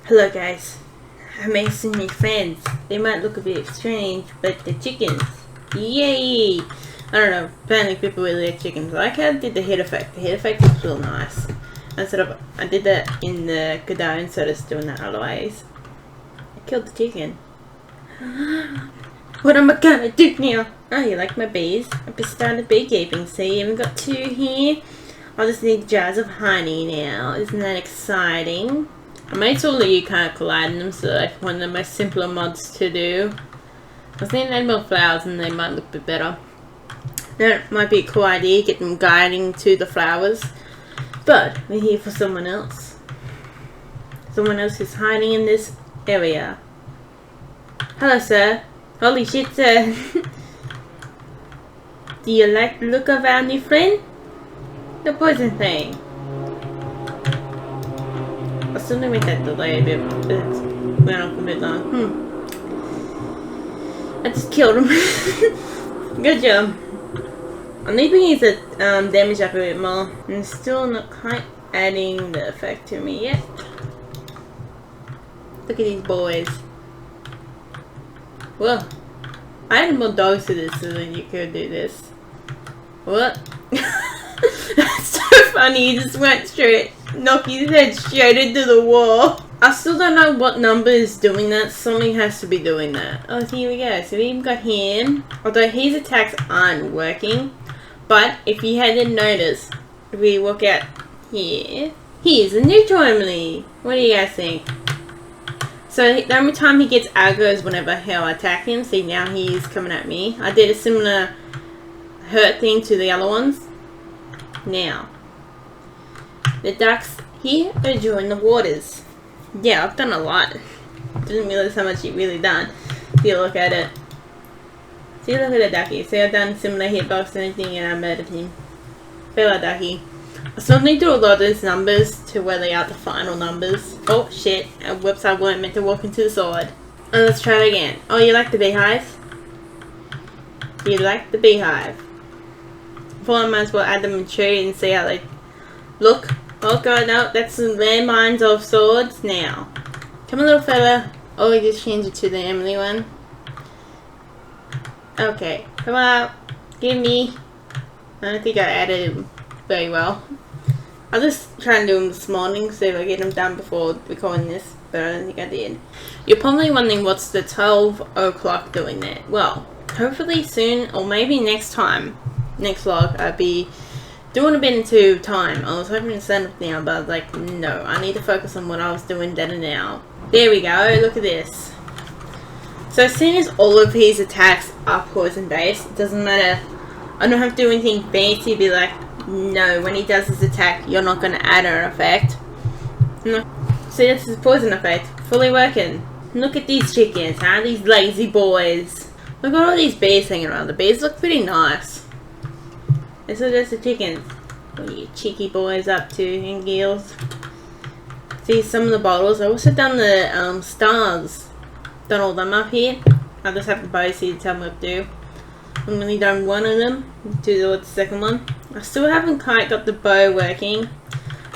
Hello guys, I made some new friends. They might look a bit strange, but they're chickens. Yay! I don't know, apparently people really like chickens. I like how I did the head effect. The head effect looks real nice. I did that in the godot instead of doing that otherwise. I killed the chicken. What am I gonna do now? Oh, you like my bees? I've just started beekeeping. See, I've got 2 here. I just need jars of honey now. Isn't that exciting? I made sure that you can't collide in them, so like one of the most simpler mods to do. I was thinking add more flowers and they might look a bit better. That might be a cool idea, get them guiding to the flowers. But we're here for someone else. Someone else who's hiding in this area. Hello, sir. Holy shit, sir. Do you like the look of our new friend? The Poison Fang. I still need to make that delay a bit. It went off a bit long. I just killed him. Good job. I need to use the damage up a bit more. I'm still not quite adding the effect to me yet. Look at these boys. Well, I added more dogs to this so that you could do this. What? That's so funny, you just went straight, knocked his head straight into the wall. I still don't know what number is doing that. Something has to be doing that. Oh, here we go. So we even got him. Although his attacks aren't working. But if you hadn't noticed, if we walk out here, he is a neutral enemy. What do you guys think? So the only time he gets aggro is whenever hell I attack him. See, now he's coming at me. I did a similar hurt thing to the other ones. Now, the ducks here are enjoying the waters. Yeah, I've done a lot. Didn't realize how much you've really done. If you look at it. See, look at the ducky. See, I've done similar hitbox and anything and I murdered him. Fellow ducky. I still need to do a lot of those numbers to where they are the final numbers. Oh shit, whoops, I weren't meant to walk into the sword. And let's try it again. Oh, you like the beehive? You like the beehive? I might as well add them in tree and see how they look. Oh god, no, that's some landmines of swords now. Come on, little fella. Oh, we just changed it to the Emily one. Okay, come on, give me. I don't think I added him very well. I'll just try and do them this morning, see if I get them done before recording this, but I don't think I did. You're probably wondering what's the 12 o'clock doing there. Well, hopefully soon, or maybe next time. Next vlog, I'll be doing a bit into time. I was hoping to stand up now, but I was like, no, I need to focus on what I was doing then and now. There we go, look at this. So as soon as all of his attacks are poison based, it doesn't matter. I don't have to do anything fancy, be like, no, when he does his attack, you're not going to add an effect. No. See, this is poison effect, fully working. Look at these chickens, huh? These lazy boys. Look at all these bees hanging around. The bees look pretty nice. This is just the chickens. What are you cheeky boys up to, and girls? See some of the bottles. I also done the stars. Done all them up here. I just have the bows here to tell me what to do. I've only done one of them. Do the second one. I still haven't quite got the bow working.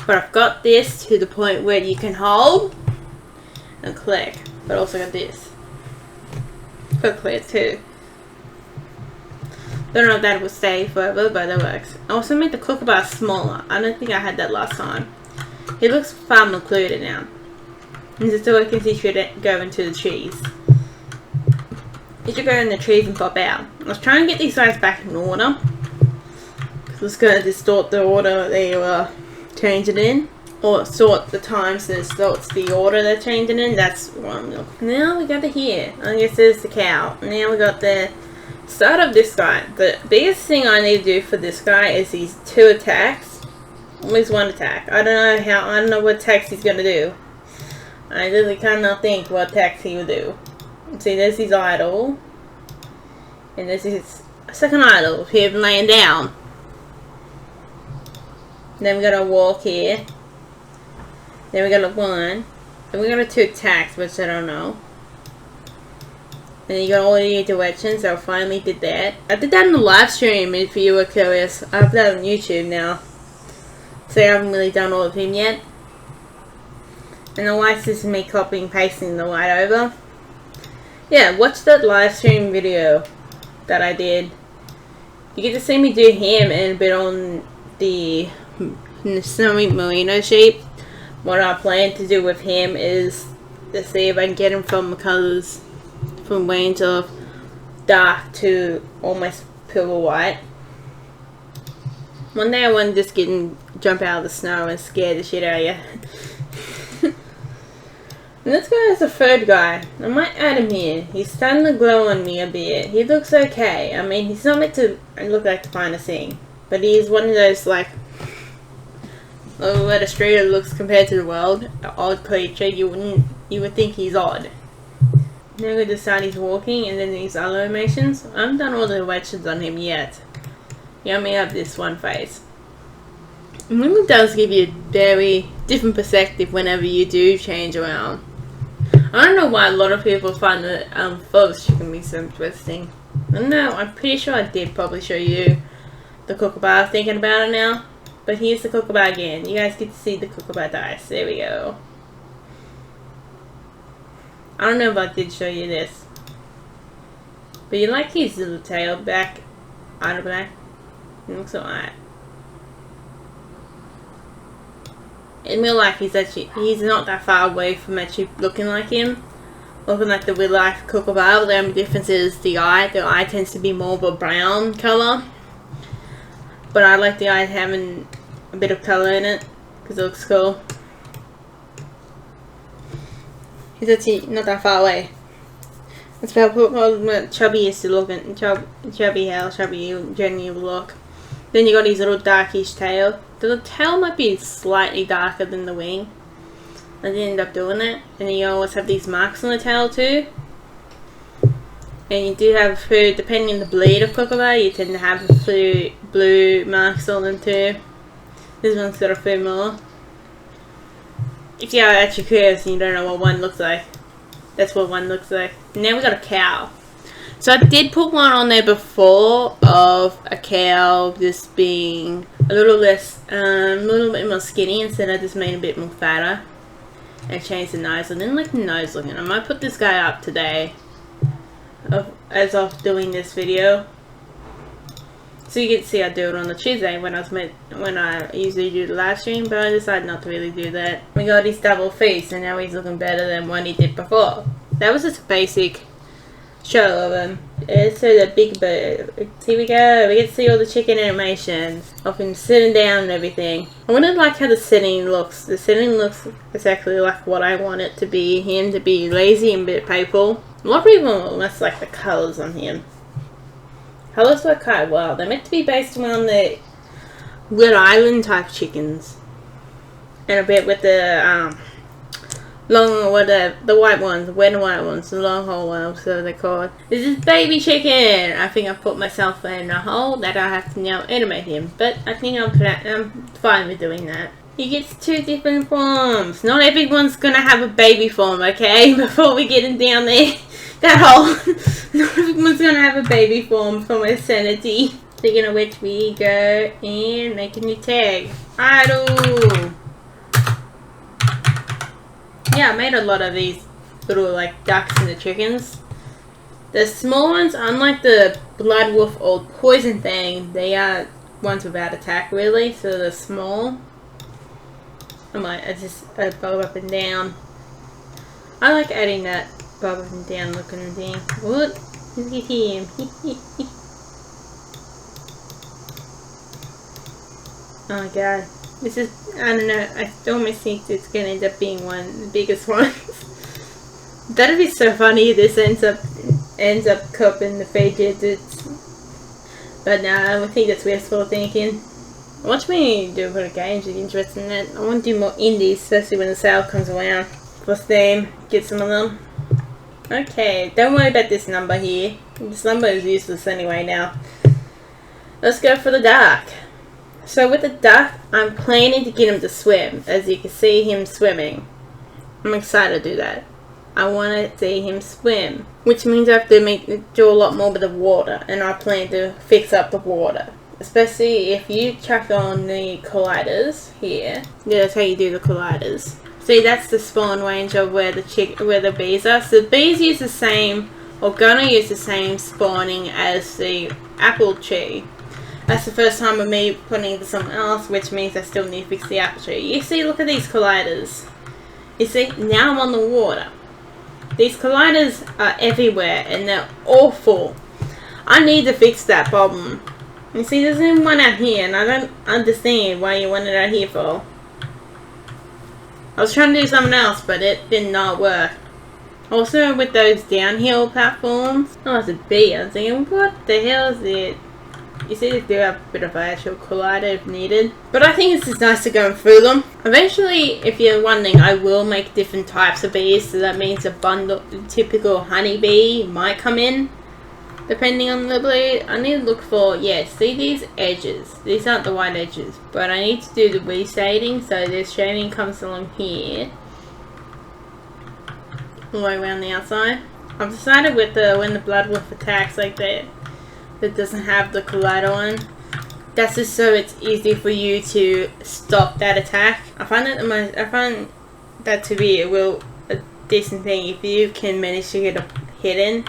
But I've got this to the point where you can hold and click. But I also got this. Got clear too. Don't know if that will stay forever, but it works. I also made the kookaburra smaller. I don't think I had that last time. He looks far more clear now. And so I can see should go into the trees. It should go in the trees and pop out. I was trying to get these guys back in order. Because it's going to distort the order they were changing in. Or sort the time so it distorts the order they're changing in. That's what I'm looking. Now we got the here. I guess there's the cow. Now we got the start of this guy. The biggest thing I need to do for this guy is these 2 attacks. Always 1 attack. I don't know what attacks he's gonna do. I really cannot think what attacks he will do. See, there's his idol. And there's his second idol, him laying down. Then we got a walk here. Then we got a 1. Then we got a 2 attacks, which I don't know. And you got all the directions, so I finally did that. I did that in the live stream if you were curious. I have that on YouTube now. So I haven't really done all of him yet. And the white's just me copying and pasting the white over. Yeah, watch that live stream video that I did. You get to see me do him and a bit on the snowy merino sheep. What I plan to do with him is to see if I can get him from the colours, from range of dark to almost pure white. One day I want to just get him, jump out of the snow and scare the shit out of you. And this guy is the third guy. I might add him here. He's starting to glow on me a bit. He looks okay. I mean, he's not meant to look like the finest thing, but he is one of those, like, what a streeter looks compared to the world. An odd creature. You would think he's odd. Now I'm going to decide he's walking, and then these other animations. I haven't done all the animations on him yet. You only have this one face. And it does give you a very different perspective whenever you do change around. I don't know why a lot of people find the forest chicken be so interesting. I don't know, I'm pretty sure I did probably show you the kookaburra, thinking about it now. But here's the kookaburra again. You guys get to see the kookaburra dice. There we go. I don't know if I did show you this. But you like his little tail back out of black. It looks alright. In real life, he's not that far away from actually looking like him. Looking like the real life kookaburra. The only difference is the eye. The eye tends to be more of a brown colour. But I like the eye having a bit of colour in it. Because it looks cool. He's actually not that far away. That's how chubby used to look. Chubby how chubby you generally look. Then you got his little darkish tail. The tail might be slightly darker than the wing. I didn't end up doing it. And you always have these marks on the tail too. And you do have food, depending on the breed of kookaburra, you tend to have blue marks on them too. This one's got a few more. If you're actually curious and you don't know what one looks like, that's what one looks like. Now we got a cow. So I did put one on there before of a cow just being a little less, a little bit more skinny, instead I just made a bit more fatter and changed the nose. I didn't like the nose looking. I might put this guy up today as of doing this video, so you get to see I do it on the Tuesday when I usually do the live stream, but I decided not to really do that. We got his double face, and now he's looking better than what he did before. That was just a basic show of him. It's the big bird. Here we go. We get to see all the chicken animations of him sitting down and everything. I want to like how the setting looks. The setting looks exactly like what I want it to be. Him to be lazy and a bit playful. A lot of people must like the colours on him. Colours work quite well. They're meant to be based around the Rhode Island type chickens. And a bit with the the white ones, the red and white ones, the long haul ones, so they're called. This is baby chicken! I think I put myself in a hole that I have to now animate him, but I think I'm fine with doing that. He gets two different forms. Not everyone's gonna have a baby form, okay? Before we get him down there, that hole. Not everyone's gonna have a baby form for my sanity. Speaking of which, we go and make a new tag. Idle! Yeah, I made a lot of these little like ducks and the chickens. The small ones, unlike the blood wolf or poison fang, they are ones without attack really, so they're small. I just bob up and down. I like adding that bob up and down looking thing. What? Look at him. Oh my god. This is, I don't know, I almost think it's going to end up being one of the biggest ones. That'd be so funny if this ends up coping the 3 digits. But no, I don't think that's wishful thinking. Watch me do a bit of games if you're interested in that. I want to do more indies, especially when the sale comes around. For Steam, get some of them. Okay, don't worry about this number here. This number is useless anyway now. Let's go for the duck. So with the duck, I'm planning to get him to swim. As you can see him swimming. I'm excited to do that. I want to see him swim. Which means I have to do a lot more with the water. And I plan to fix up the water. Especially if you chuck on the colliders here. Yeah, that's how you do the colliders. See, that's the spawn range of where the bees are. So the bees use the same, or gonna use the same spawning as the apple tree. That's the first time of me putting into something else, which means I still need to fix the apple tree. You see, look at these colliders. You see, now I'm on the water. These colliders are everywhere and they're awful. I need to fix that problem. You see, there's even one out here and I don't understand why you want it out here for. I was trying to do something else, but it did not work. Also, with those downhill platforms, oh, it's a bee. I was thinking, what the hell is it? You see, they do have a bit of an actual collider if needed. But I think it's just nice to go through them. Eventually, if you're wondering, I will make different types of bees. So that means a typical honeybee might come in, depending on the breed. I need to look for, yeah, see these edges. These aren't the white edges. But I need to do the reshading. So this shading comes along here. All the way around the outside. I've decided with when the blood wolf attacks like that, that doesn't have the collider on. That's just so it's easy for you to stop that attack. I find that to be a decent thing if you can manage to get a hit in.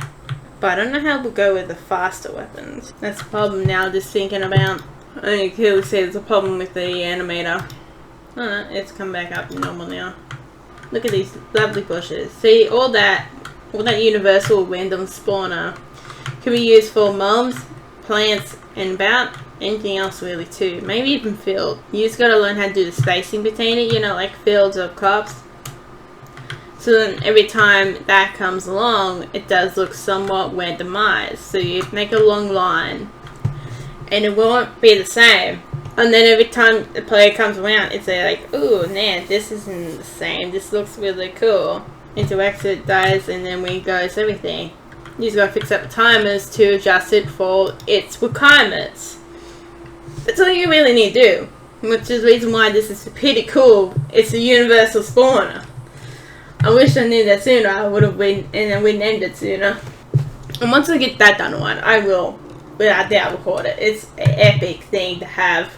But I don't know how we'll go with the faster weapons. That's the problem now, just thinking about. I think clearly see there's a problem with the animator. Oh no, it's come back up to normal now. Look at these lovely bushes. See, all that universal random spawner can be used for mobs, plants, and about anything else really too. Maybe even field. You just gotta learn how to do the spacing between it, you know, like fields or crops. So then every time that comes along, it does look somewhat randomized. So you make a long line, and it won't be the same. And then every time the player comes around, it's like, ooh, man, this isn't the same. This looks really cool. Interacts, it dies, and then we goes everything. You just gotta fix up the timers to adjust it for its requirements. That's all you really need to do. Which is the reason why this is pretty cool. It's a universal spawner. I wish I knew that sooner. I would have been, and then we named it sooner. And once I get that done on, I will, without doubt, record it. It's an epic thing to have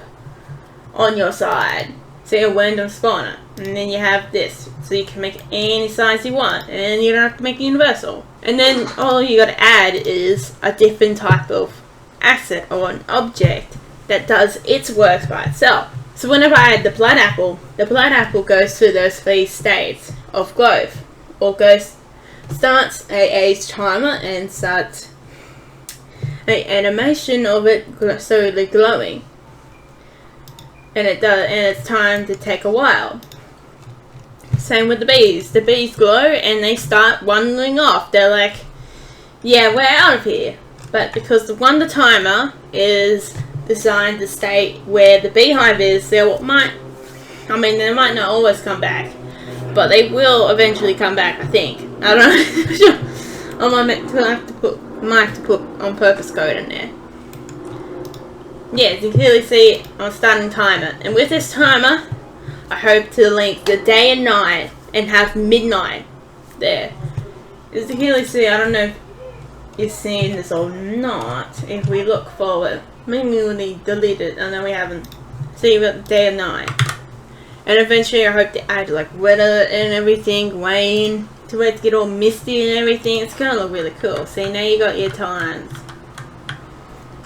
on your side. Say a random spawner, and then you have this, so you can make any size you want, and you don't have to make it universal. And then all you gotta add is a different type of asset or an object that does its work by itself. So whenever I add the blood apple goes through those 3 states of growth, or starts a age timer and starts an animation of it slowly glowing. And it's time to take a while. Same with the bees. The bees glow and they start wandering off. They're like, yeah, we're out of here. But because the wonder timer is designed to stay where the beehive is, they might not always come back, but they will eventually come back, I think. I don't know. I might have to put on purpose code in there. Yeah, as you can clearly see, I'm starting timer. And with this timer, I hope to link the day and night and have midnight there. As you can clearly see, I don't know if you're seeing this or not. If we look forward, maybe we delete it. I know we haven't. See, we've got the day and night. And eventually I hope to add like weather and everything, rain, to where it's get all misty and everything. It's gonna look really cool. See, now you got your times.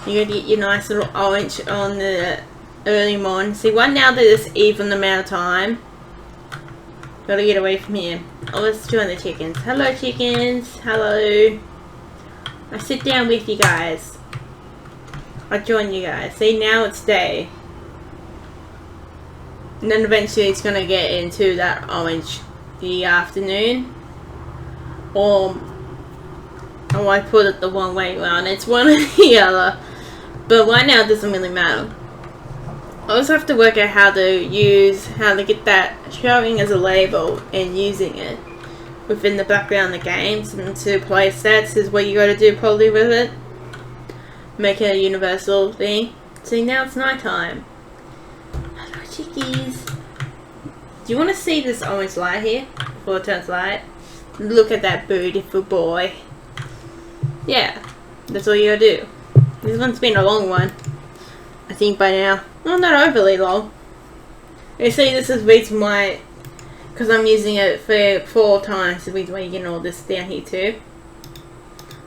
You're gonna get your nice little orange on the early morning. See, right now there's even amount of time. Gotta get away from here. Oh, let's join the chickens. Hello, chickens. Hello. I sit down with you guys. I join you guys. See, now it's day. And then eventually it's gonna get into that orange the afternoon. Or I put it the wrong way around. It's one or the other. But right now it doesn't really matter. I also have to work out how to get that showing as a label and using it within the background of the games, and to play stats is what you gotta do probably with it. Make it a universal thing. See, now it's night time. Hello, chickies. Do you want to see this orange light here before it turns light? Look at that beautiful boy. Yeah, that's all you gotta do. This one's been a long one, I think by now. Well, not overly long. You see, this is the reason why because I'm using it for 4 times. The reason why you're getting all this down here too.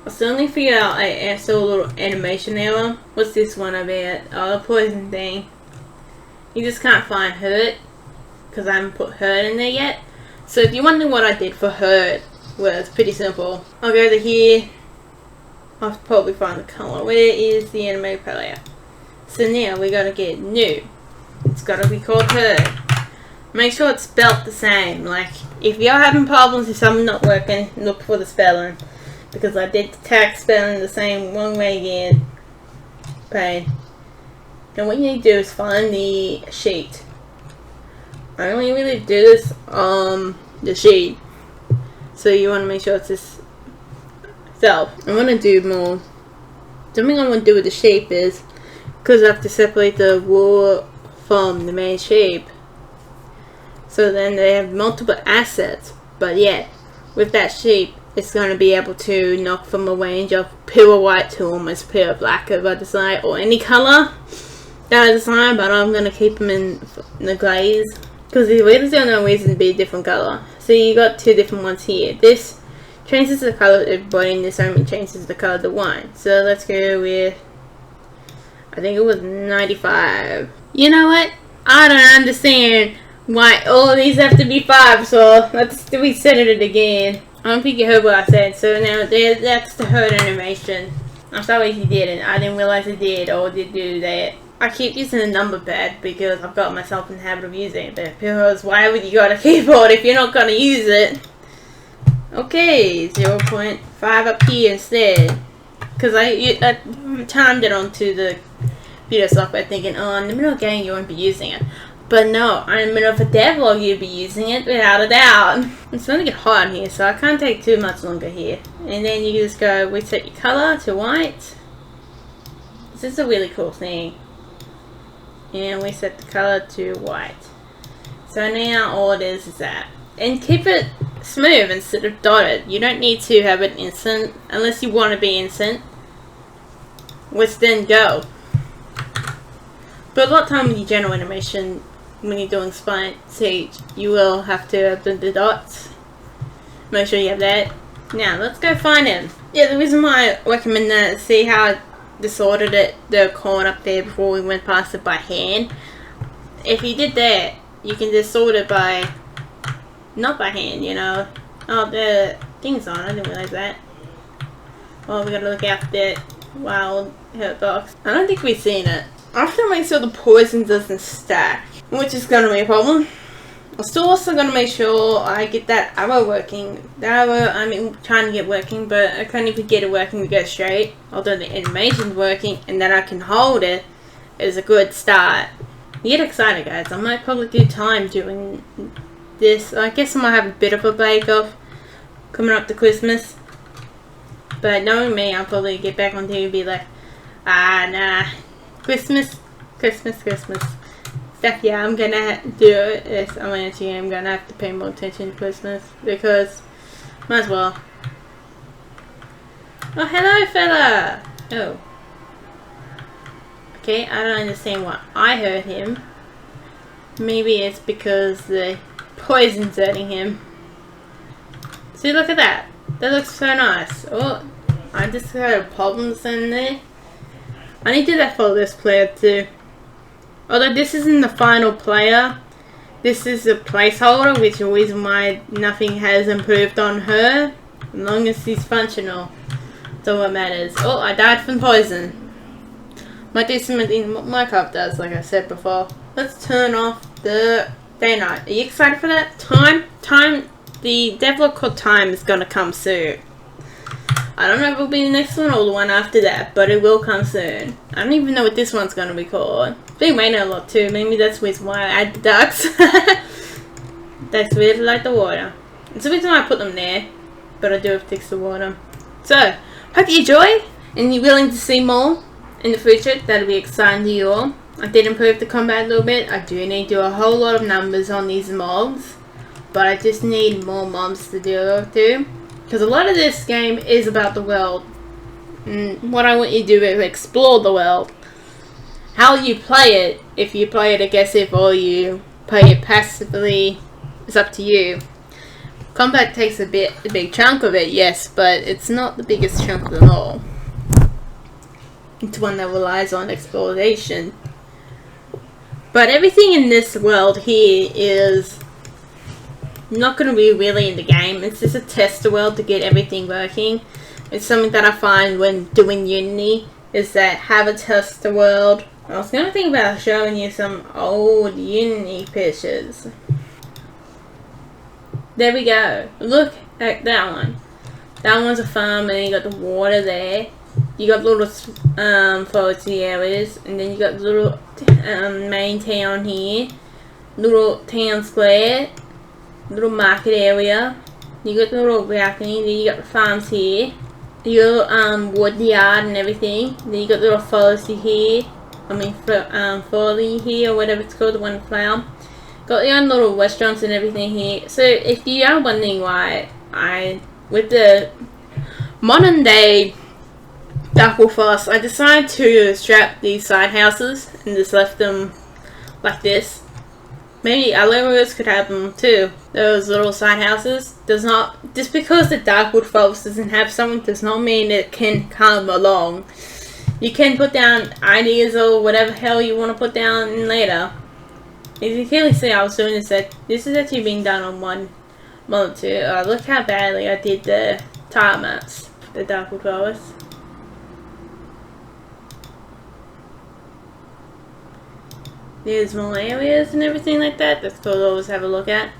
I still need to figure out a little animation error. What's this one about? Oh, the Poison Fang. You just can't find hurt because I haven't put hurt in there yet. So if you're wondering what I did for hurt, well, it's pretty simple. I'll go to here. I'll probably find the color. Where is the anime player? So now we gotta get new. It's gotta be called hurt. Make sure it's spelt the same. Like if you're having problems with something not working, look for the spelling. Because I did detect spelling the same one way again. Pain. And what you need to do is find the sheet. I only really do this on the sheet. So you want to make sure it's this self. I want to do more. Something I want to do with the shape is, because I have to separate the wool from the main shape. So then they have multiple assets. But yet, with that shape, it's going to be able to knock from a range of pure white to almost pure black if I decide, or any colour that I decide, but I'm going to keep them in the glaze because the leaders don't know reason to be a different colour. So you got 2 different ones here. This changes the colour of everybody and this only changes the colour of the wine. So let's go with, I think it was 95. You know what? I don't understand why all of these have to be 5, so let's reset it again. I don't think you heard what I said, so now that's the hurt animation. I'm sorry if you didn't. I didn't realize it did or did do that. I keep using a number pad because I've got myself in the habit of using it. Because why would you got a keyboard if you're not going to use it? Okay, 0.5 up here instead. Because I timed it onto the video software thinking, oh, in the middle of the game you won't be using it. But no, in the middle of a devlog you'll be using it without a doubt. It's going to get hot in here, so I can't take too much longer here. And then you just go reset your colour to white. This is a really cool thing. And we set the colour to white. So now all it is that. And keep it smooth instead of dotted. You don't need to have it instant unless you want to be instant. Which then go. But a lot of time with your general animation, when you're doing spine stage, you will have to have the dots. Make sure you have that. Now let's go find him. Yeah, the reason why I recommend that is see how I disordered it, the corn up there before we went past it by hand. If you did that, you can distort it by, not by hand, you know. Oh, the thing's on, I didn't realize that. Oh, we gotta look out for that wild hurt box. I don't think we've seen it. I have to make sure the poison doesn't stack, which is going to be a problem. I'm still also going to make sure I get that arrow working. The arrow, I'm trying to get working, but I can't even get it working to go straight. Although the animation's working and that I can hold it is a good start. You get excited, guys. I might probably do time doing this. I guess I might have a bit of a break off coming up to Christmas. But knowing me, I'll probably get back on TV and be like, ah, nah. Christmas. Stuff, yeah, I'm gonna do it. Yes, I'm gonna have to pay more attention to Christmas because might as well. Oh, hello, fella. Oh. Okay, I don't understand why I hurt him. Maybe it's because the poison's hurting him. See, look at that. That looks so nice. Oh, I just had problems in there. I need to do that for this player too. Although this isn't the final player, this is a placeholder, which is the reason why nothing has improved on her. As long as she's functional, that's all that matters. Oh, I died from poison. Might do something Minecraft does, like I said before. Let's turn off the day night. Are you excited for that? Time, the devlog called Time is gonna come soon. I don't know if it'll be the next one or the one after that, but it will come soon. I don't even know what this one's going to be called. It's been raining a lot too. Maybe that's the reason why I add the ducks. Ducks really like the water. It's the reason why I put them there, but I do have to fix the water. So, hope you enjoyed and you're willing to see more in the future. That'll be exciting to you all. I did improve the combat a little bit. I do need to do a whole lot of numbers on these mobs, but I just need more mobs to deal with. Because a lot of this game is about the world. And what I want you to do is explore the world. How you play it, if you play it aggressive or you play it passively, It's up to you. Combat takes a big chunk of it, yes, but it's not the biggest chunk of them all. It's one that relies on exploration. But everything in this world here is not going to be really in the game. It's just a tester world to get everything working. It's something that I find when doing Unity, is that have a tester world. I was going to think about showing you some old Unity pictures. There we go. Look at that one. That one's a farm, and you got the water there. You got little foresty areas, and then you got little main town here, little town square, little market area. You got the little balcony. Then you got the farms here. You got wood yard and everything. Then you got little foresty here. I mean, folly here, or whatever it's called, the one flower. Got your own little restaurants and everything here. So if you are wondering why with the modern day Darkwolf Forest, I decided to strap these side houses and just left them like this. Maybe other areas could have them too. Those little side houses does not, just because the Darkwood Forest doesn't have something does not mean it can come along. You can put down ideas or whatever hell you want to put down later. As you can clearly see, I was doing this is actually being done on one model too. Look how badly I did the tile maps, the Darkwood Forest. There's more areas and everything like that. That's cool to always have a look at.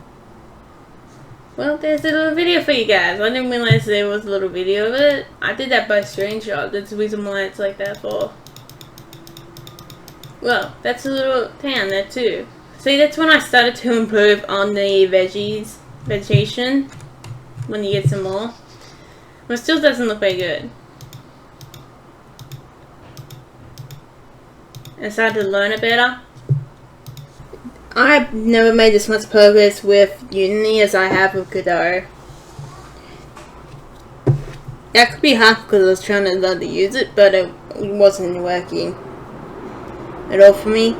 Well, there's a little video for you guys. I didn't realize there was a little video of it. I did that by screenshot. That's the reason why it's like that for. Well, that's a little town there too. See, that's when I started to improve on the vegetation. When you get some more. But it still doesn't look very good. I started to learn it better. I've never made this much progress with Unity as I have with Godot. That could be half because I was trying to learn to use it, but it wasn't working at all for me.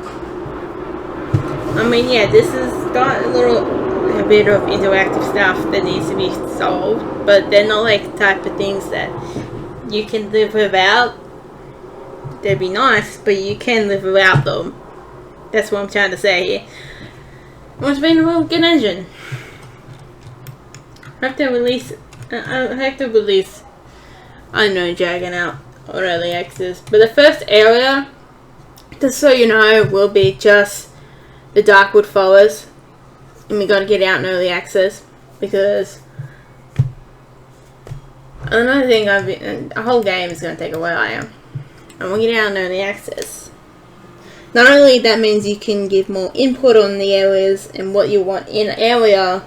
I mean, yeah, this has got a bit of interactive stuff that needs to be solved, but they're not like the type of things that you can live without. They'd be nice, but you can live without them. That's what I'm trying to say here. It's been a real good engine. I have to release, I don't know, Dragon out on early access. But the first area, just so you know, will be just the Darkwood Forest. And we gotta get out in early access because another thing a whole game is gonna take a while. And we'll get out in early access. Not only that means you can give more input on the areas and what you want in an area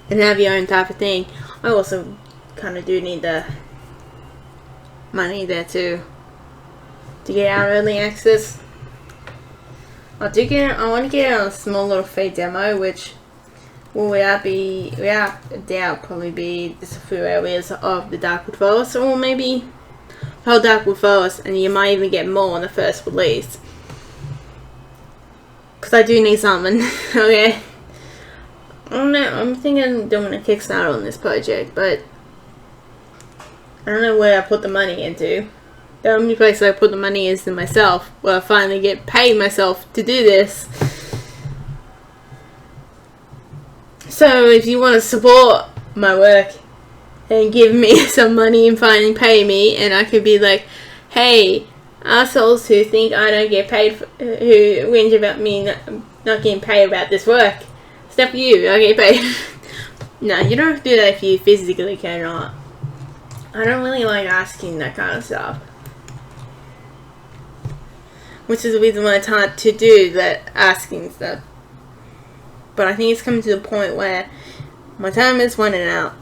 and have your own type of thing. I also kind of do need the money there too to get out early access. I want to get a small little free demo, which will without a doubt probably be just a few areas of the Darkwood Forest, or maybe whole Darkwood Forest, and you might even get more on the first release. Because I do need something. Okay. I don't know, I'm thinking of doing a Kickstarter on this project, but I don't know where I put the money into. The only place I put the money is in myself, where I finally get paid myself to do this. So if you want to support my work and give me some money and finally pay me, and I could be like, hey, assholes who think I don't get paid, who whinge about me not getting paid about this work, except for you, I get paid. No, you don't have to do that if you physically cannot. I don't really like asking that kind of stuff. Which is the reason why it's hard to do that asking stuff. But I think it's coming to the point where my time is running out.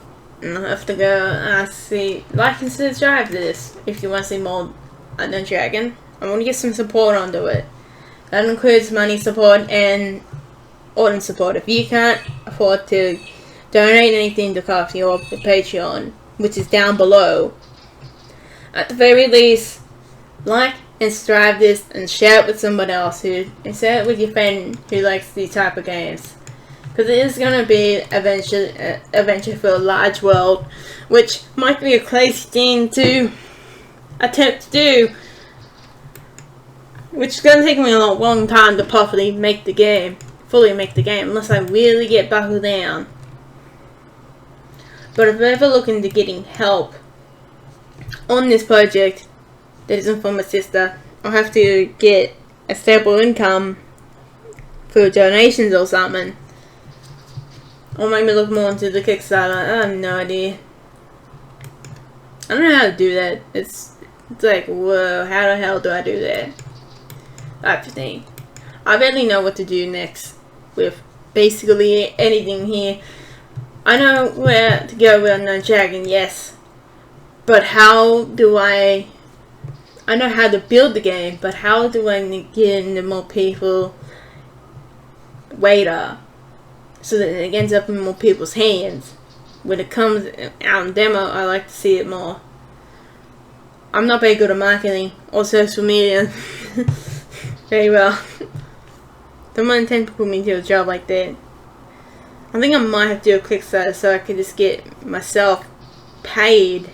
And I have to go see, like and subscribe to this if you want to see more Untitled Dragon. I want to get some support onto it. That includes money support and audience support. If you can't afford to donate anything to Coffee or the Patreon, which is down below, at the very least, like and subscribe this and share it with someone else and share it with your friend who likes these type of games. Because it is going to be adventure for a large world, which might be a crazy thing to attempt to do, which is going to take me a long time to properly make the game, fully make the game, unless I really get buckled down. But if I'm ever looking to getting help on this project that isn't from my sister, I'll have to get a stable income through donations or something. Or maybe look more into the Kickstarter. I have no idea. I don't know how to do that. It's like, whoa, how the hell do I do that? Type of thing. I barely know what to do next with basically anything here. I know where to go with Unknown Dragon, yes. But how do I know how to build the game, but how do I get into more people later, so that it ends up in more people's hands? When it comes out in demo, I like to see it more. I'm not very good at marketing or social media very well. Someone intend to put me into a job like that. I think I might have to do a Kickstarter so I could just get myself paid, at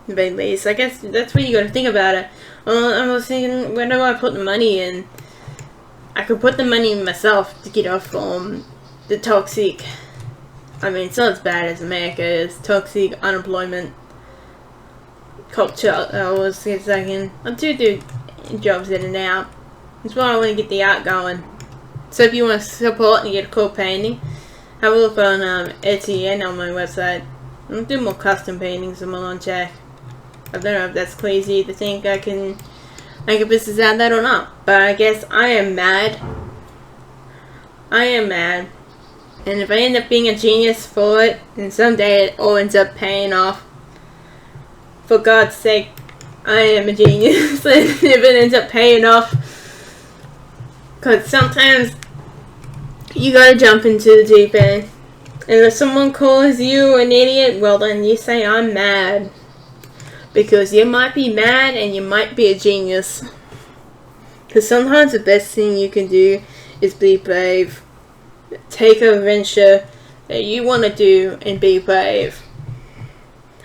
the very least. I guess that's what you got to think about it. I was thinking, where do I put the money in? I could put the money in myself to get off from the toxic, I mean, it's not as bad as America is, toxic unemployment culture. I was thinking, I do jobs in and out. That's why I want to get the art going. So if you want to support and get a cool painting, have a look on Etsy and on my website. I'll do more custom paintings on my launch check. I don't know if that's crazy to think I can make a business out of that or not. But I guess I am mad. I am mad. And if I end up being a genius for it, and someday it all ends up paying off, for God's sake, I am a genius. And if it ends up paying off, because sometimes you gotta jump into the deep end. And if someone calls you an idiot, well then you say I'm mad. Because you might be mad and you might be a genius. Because sometimes the best thing you can do is be brave. Take a venture that you want to do and be brave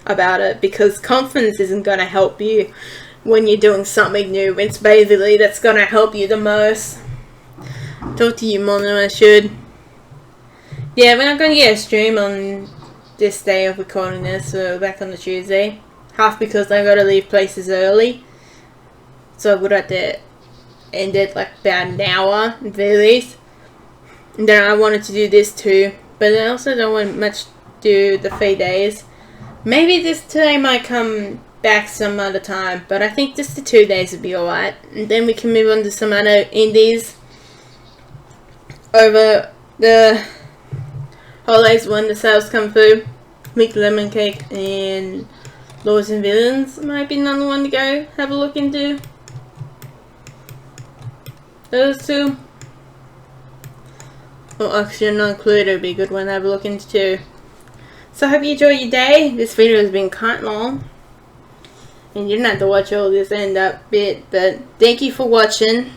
about it. Because confidence isn't going to help you when you're doing something new. It's basically that's going to help you the most. Talk to you more than I should. Yeah, we're not going to get a stream on this day of recording this, so back on the Tuesday. Half because I got to leave places early. So I would have to end it like about an hour at the very least. And then I wanted to do this too. But I also don't want much to do the 3 days. Maybe this today might come back some other time. But I think just the 2 days would be alright. And then we can move on to some other indies over the holidays when the sales come through. Make Lemon Cake and Lords and Villains might be another one to go have a look into. Those two. Or Oxygen Not Included would be a good one to have a look into too. So I hope you enjoy your day. This video has been quite long. And you didn't have to watch all this end up bit. But thank you for watching.